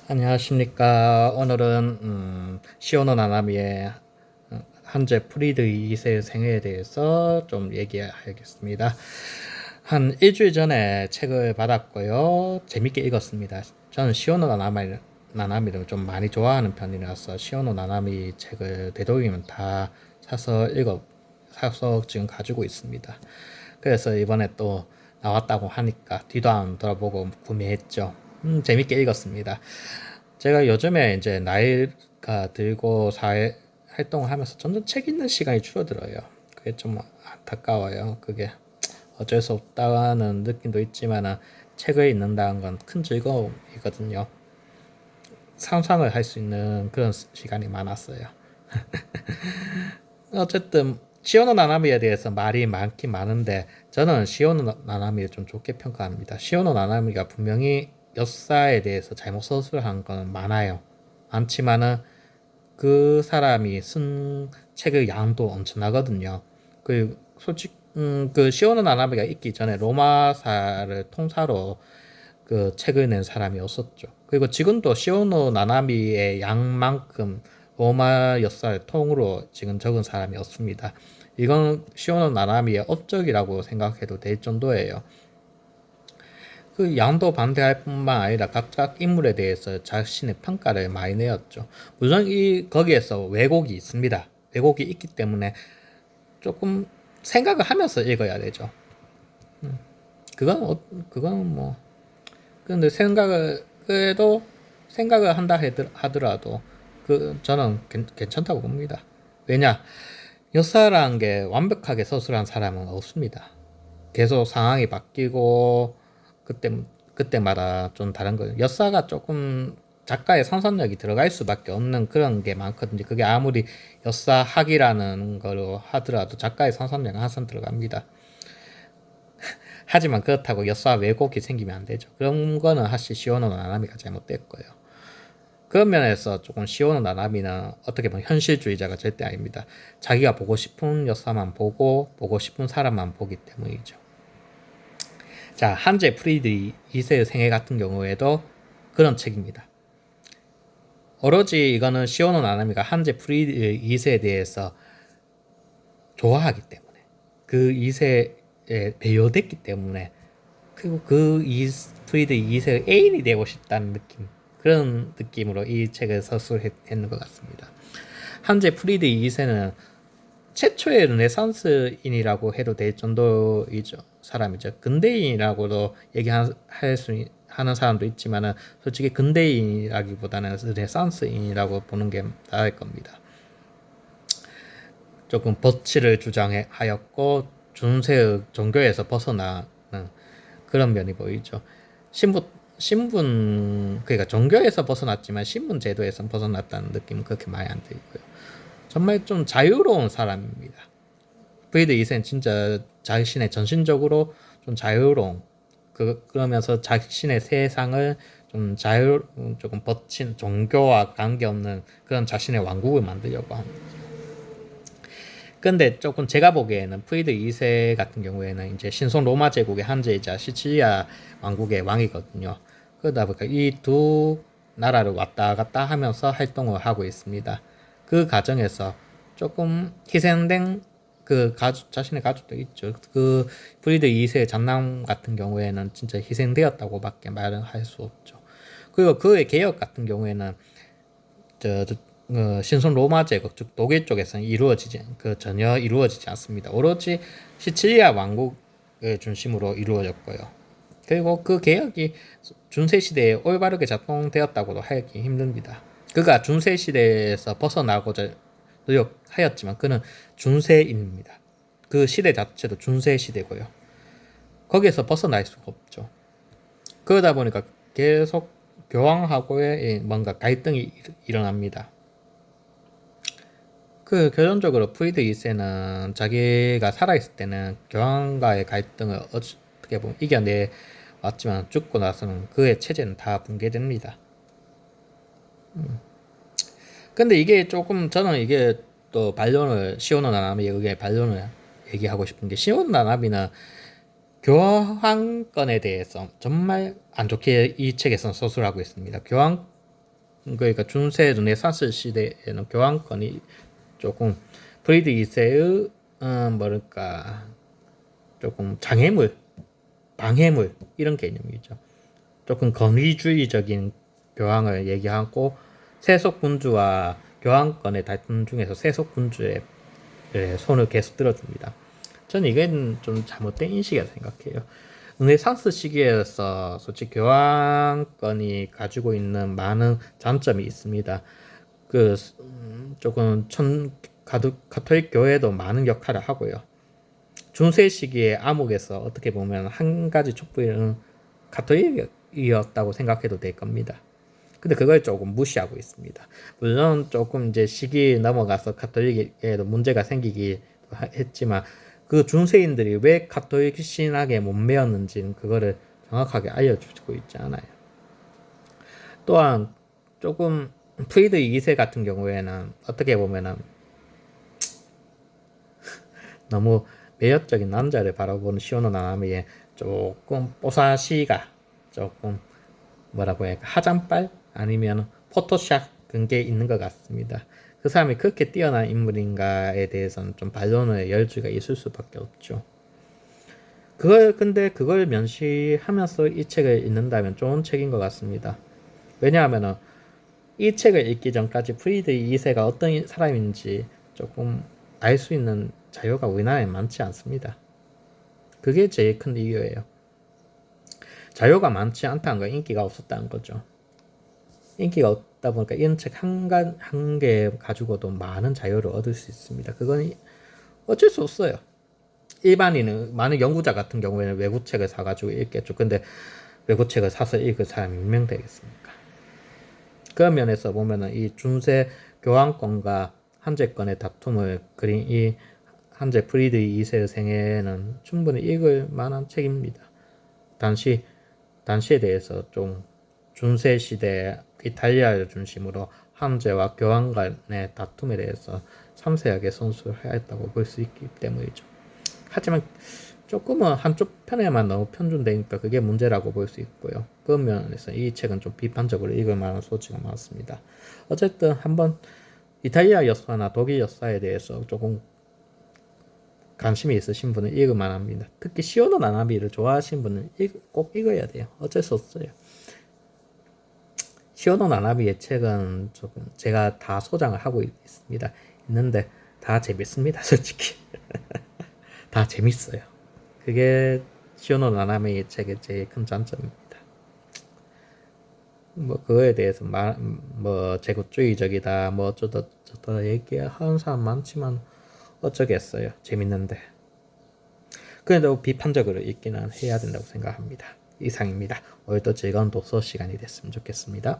안녕하십니까. 오늘은 시오노 나나미의 한제 프리드 2세 생애에 대해서 좀 얘기하겠습니다. 한 일주일 전에 책을 받았고요. 재밌게 읽었습니다. 저는 시오노 나나미를 좀 많이 좋아하는 편이라서 시오노 나나미 책을 되도록이면 다 사서 지금 가지고 있습니다. 그래서 이번에 또 나왔다고 하니까 뒤도 안 돌아보고 구매했죠. 재밌게 읽었습니다. 제가 요즘에 이제 나이가 들고 사회 활동을 하면서 점점 책 읽는 시간이 줄어들어요. 그게 좀 안타까워요. 그게 어쩔 수 없다는 느낌도 있지만 책을 읽는다는 건 큰 즐거움이거든요. 상상을 할 수 있는 그런 시간이 많았어요. 어쨌든 시오노 나나미에 대해서 말이 많긴 많은데 저는 시오노 나나미를 좀 좋게 평가합니다. 시오노 나나미가 분명히 역사에 대해서 잘못 서술한 건 많아요. 많지만은 그 사람이 쓴 책의 양도 엄청나거든요. 그 솔직 그 시오노 나나미가 있기 전에 로마사를 통사로 그 책을 낸 사람이었었죠. 그리고 지금도 시오노 나나미의 양만큼 로마 역사를 통으로 지금 적은 사람이 없습니다. 이건 시오노 나나미의 업적이라고 생각해도 될 정도예요. 그 양도 반대할 뿐만 아니라 각각 인물에 대해서 자신의 평가를 많이 내었죠. 물론 거기에서 왜곡이 있습니다. 왜곡이 있기 때문에 조금 생각을 하면서 읽어야 되죠. 그건 뭐 근데 그래도 생각을 한다 하더라도 저는 괜찮다고 봅니다. 왜냐 역사라는 게 완벽하게 서술한 사람은 없습니다. 계속 상황이 바뀌고 그때 그때마다 좀 다른 거예요. 역사가 조금 작가의 상상력이 들어갈 수밖에 없는 그런 게 많거든요. 그게 아무리 역사학이라는 거로 하더라도 작가의 상상력은 항상 들어갑니다. 하지만 그렇다고 역사 왜곡이 생기면 안 되죠. 그런 거는 사실 시오노 나나미가 잘못됐고요. 그런 면에서 조금 시오노 나나미는 어떻게 보면 현실주의자가 절대 아닙니다. 자기가 보고 싶은 역사만 보고 싶은 사람만 보기 때문이죠. 자, 한제 프리드 2세의 생애 같은 경우에도 그런 책입니다. 오로지 이거는 시오노 나나미가 한제 프리드 2세에 대해서 좋아하기 때문에 그 2세에 배려됐기 때문에 그리고 프리드 2세의 애인이 되고 싶다는 느낌 그런 느낌으로 이 책을 서술했는 것 같습니다. 한제 프리드 2세는 최초의 르네상스인이라고 해도 될 정도이죠. 사람이죠. 근대인이라고도 하는 사람도 있지만은 솔직히 근대인이라기보다는 르네상스인이라고 보는 게 나을 겁니다. 조금 법치를 주장하였고 중세의 종교에서 벗어나는 그런 면이 보이죠. 신분 그러니까 종교에서 벗어났지만 신분 제도에서 벗어났다는 느낌은 그렇게 많이 안 들고요. 정말 좀 자유로운 사람입니다. 브이드 2세는 진짜 자신의 전신적으로 좀 자유로운 그러면서 자신의 세상을 좀 조금 버친 종교와 관계없는 그런 자신의 왕국을 만들려고 합니다. 근데 조금 제가 보기에는 프리드 2세 같은 경우에는 이제 신성 로마 제국의 한제이자 시칠리아 왕국의 왕이거든요. 그러다 보니까 이 두 나라를 왔다 갔다 하면서 활동을 하고 있습니다. 그 과정에서 조금 희생된 자신의 가족도 있죠. 그 프리드 2세 장남 같은 경우에는 진짜 희생되었다고밖에 말은 할 수 없죠. 그리고 그의 개혁 같은 경우에는 신선 로마 제국 즉 독일 쪽에서는 전혀 이루어지지 않습니다. 오로지 시칠리아 왕국을 중심으로 이루어졌고요. 그리고 그 개혁이 중세 시대에 올바르게 작동되었다고도 하기 힘듭니다. 그가 중세 시대에서 벗어나고자 노력하였지만 그는 중세인입니다. 그 시대 자체도 중세 시대고요. 거기에서 벗어날 수가 없죠. 그러다 보니까 계속 교황하고의 뭔가 갈등이 일어납니다. 결론적으로 프리드 2세는 자기가 살아있을 때는 교황과의 갈등을 어떻게 보면 이겨내 왔지만 죽고 나서는 그의 체제는 다 붕괴됩니다. 근데 이게 조금 저는 이게 또 시오노 나나미에 의해 반론을 얘기하고 싶은 게 시오노 나나미는 교황권에 대해서 정말 안 좋게 이 책에서 서술하고 있습니다. 그러니까 중세 르네상스 시대에는 교황권이 조금 프리드 2세의 뭐랄까 조금 장애물, 방해물 이런 개념이죠. 조금 권위주의적인 교황을 얘기하고 세속 군주와 교황권의 다툼 중에서 세속 군주의 손을 계속 들어줍니다. 저는 이건 좀 잘못된 인식이라고 생각해요. 르네상스 시기에서 솔직히 교황권이 가지고 있는 많은 장점이 있습니다. 그 조금 가톨릭 교회도 많은 역할을 하고요. 중세 시기의 암흑에서 어떻게 보면 한 가지 촛불은 가톨릭이었다고 생각해도 될 겁니다. 근데 그걸 조금 무시하고 있습니다. 물론 조금 이제 시기 넘어가서 가톨릭에도 문제가 생기기 했지만 그 중세인들이 왜 가톨릭 신학에 못 매었는지는 그거를 정확하게 알려주고 있지 않아요. 또한 조금 프리드 2세 같은 경우에는 어떻게 보면은 너무 매력적인 남자를 바라보는 시오노 나나미에 조금 뽀사시가 조금 뭐라고 해야 할까 화장빨 아니면 포토샵 그런 게 있는 것 같습니다. 그 사람이 그렇게 뛰어난 인물인가에 대해서는 좀 반론의 여지가 있을 수밖에 없죠. 근데 그걸 면시하면서 이 책을 읽는다면 좋은 책인 것 같습니다. 왜냐하면 이 책을 읽기 전까지 프리드 2세가 어떤 사람인지 조금 알 수 있는 자료가 우리나라에 많지 않습니다. 그게 제일 큰 이유예요. 자료가 많지 않다는 건 인기가 없었다는 거죠. 인기가 없다 보니까 이런 책 한 개 가지고도 많은 자료를 얻을 수 있습니다. 그건 어쩔 수 없어요. 일반인은 많은 연구자 같은 경우에는 외국 책을 사가지고 읽겠죠. 근데 외국 책을 사서 읽을 사람이 몇 명 되겠습니까? 그런 면에서 보면은 이 중세 교황권과 한제권의 다툼을 그린 이 한제 프리드 2세의 생애는 충분히 읽을 만한 책입니다. 당시에 대해서 좀 중세 시대 이탈리아를 중심으로 한제와 교황 간의 다툼에 대해서 섬세하게 선수했다고 볼 수 있기 때문이죠. 하지만 조금은 한쪽 편에만 너무 편중되니까 그게 문제라고 볼 수 있고요. 그런 면에서 이 책은 좀 비판적으로 읽을 만한 소지가 많습니다. 어쨌든 한번 이탈리아 역사나 독일 역사에 대해서 조금 관심이 있으신 분은 읽을만 합니다. 특히 시오노 나나미를 좋아하시는 분은 꼭 읽어야 돼요. 어쩔 수 없어요. 시오노 나나미의 책은 조금 제가 다 소장을 하고 있는데 다 재밌습니다. 솔직히 다 재밌어요. 그게 시오노 나나미의 책의 제일 큰 장점입니다. 뭐 그거에 대해서 뭐 제국주의적이다 뭐 어쩌다 얘기하는 사람 많지만 어쩌겠어요. 재밌는데 그래도 비판적으로 읽기는 해야 된다고 생각합니다. 이상입니다. 오늘도 즐거운 독서 시간이 됐으면 좋겠습니다.